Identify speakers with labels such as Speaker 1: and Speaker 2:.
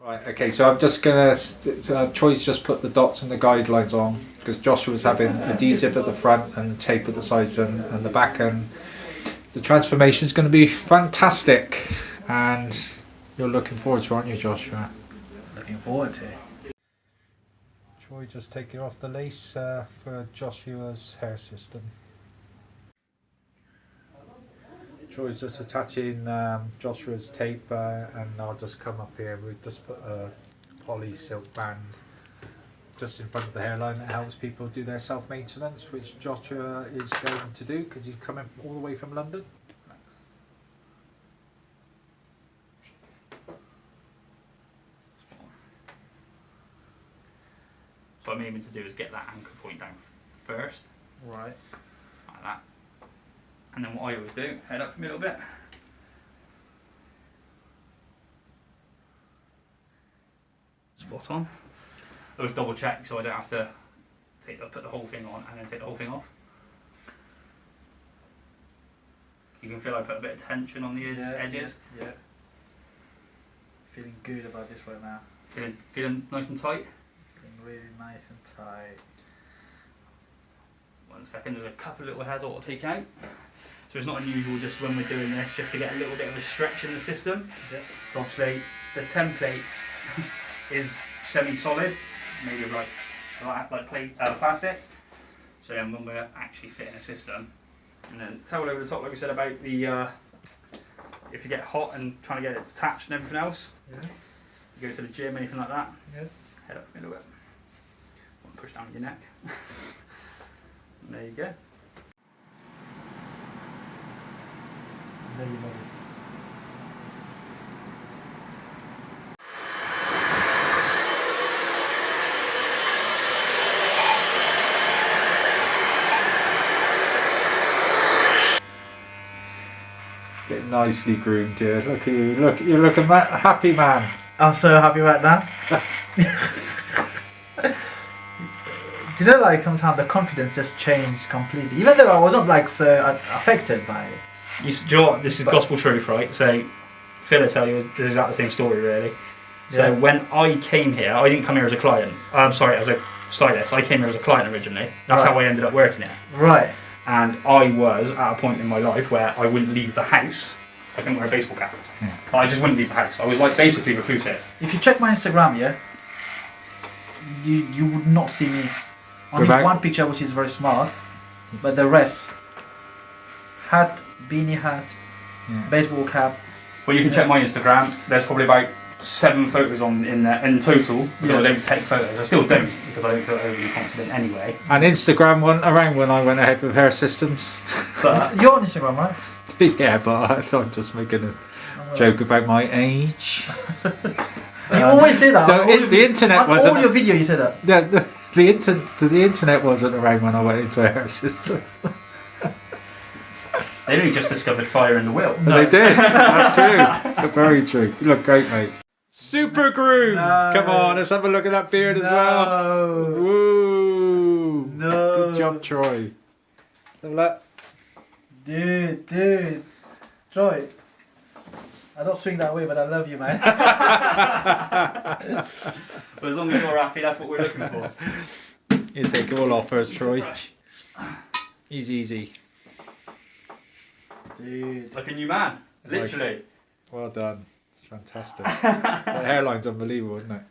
Speaker 1: Right, okay, so I'm just gonna, Troy's just put the dots and the guidelines on, because Joshua's having adhesive at the front and tape at the sides and the back, and the transformation is going to be fantastic, and you're looking forward to it, aren't you, Joshua?
Speaker 2: Looking forward to it.
Speaker 1: Troy just taking off the lace for Joshua's hair system. Troy's just attaching Joshua's tape, and I'll just come up here. We've just put a poly silk band just in front of the hairline that helps people do their self-maintenance, which Joshua is going to do because he's coming all the way from London.
Speaker 3: So what I'm aiming to do is get that anchor point down first,
Speaker 1: Right.
Speaker 3: like that. And then what I always do, head up for me a little bit. Spot on. I always double check so I don't have to put the whole thing on and then take the whole thing off. You can feel I put a bit of tension on the edges.
Speaker 2: Yeah. Feeling good about this right now.
Speaker 3: Feeling nice and tight.
Speaker 2: Feeling really nice and tight.
Speaker 3: 1 second, there's a couple of little hairs I want to take out. So it's not unusual just when we're doing this, just to get a little bit of a stretch in the system.
Speaker 2: Yeah.
Speaker 3: So obviously the template is semi-solid, made of like plastic. So then when we're actually fitting a system, and then towel over the top, like we said about the if you get hot and trying to get it detached and everything else,
Speaker 2: Yeah.
Speaker 3: you go to the gym, anything like that,
Speaker 2: Yeah.
Speaker 3: head up a little bit, push down your neck. And there you go.
Speaker 2: Very lovely.
Speaker 1: Getting nicely groomed here. Look at you. Look, you look a happy man.
Speaker 2: I'm so happy right now. Do you know, like sometimes the confidence just changed completely. Even though I wasn't like so affected by it.
Speaker 3: Do you know what? This is gospel truth, right? So, Phil will tell you this is exactly the same story, really. So,
Speaker 2: Yeah.
Speaker 3: when I came here, I didn't come here as a client. I'm sorry, as a stylist. I came here as a client originally. That's
Speaker 2: Right.
Speaker 3: how I ended up working here.
Speaker 2: Right.
Speaker 3: And I was at a point in my life where I wouldn't leave the house. I couldn't wear a baseball cap. I just wouldn't leave the house. I was like basically reclusive.
Speaker 2: If you check my Instagram, yeah, you would not see me. Only
Speaker 1: back.
Speaker 2: one picture which is very smart, but the rest, hat, beanie hat, baseball cap.
Speaker 3: Well, you can check my Instagram. There's probably about 7 photos in there in total. Because
Speaker 2: Yeah.
Speaker 3: I don't take photos. I still don't because I don't feel overly confident anyway.
Speaker 1: And Instagram went around when I went ahead with hair systems.
Speaker 3: But
Speaker 2: You're on Instagram, right?
Speaker 1: Yeah, but I'm just making a joke about my age.
Speaker 2: You always say that.
Speaker 1: No,
Speaker 2: On all
Speaker 1: the
Speaker 2: your-
Speaker 1: internet
Speaker 2: on
Speaker 1: wasn't-
Speaker 2: all your video. You say that.
Speaker 1: The internet wasn't around when I went into a hair system.
Speaker 3: they only just discovered fire in the wheel.
Speaker 1: They did. That's true. Very true. You look great, mate. Super groom.
Speaker 2: No.
Speaker 1: Come on, let's have a look at that beard as well.
Speaker 2: No.
Speaker 1: Woo.
Speaker 2: No.
Speaker 1: Good job, Troy. Let's have a look.
Speaker 2: Dude. Troy. I don't swing that way, but I love you, man.
Speaker 3: But as long as you're happy, that's what we're looking for.
Speaker 1: You take it all off first, Troy.
Speaker 3: Brush.
Speaker 1: Easy.
Speaker 2: Dude.
Speaker 3: Like a new man, literally.
Speaker 1: Well done. It's fantastic. That hairline's unbelievable, isn't it?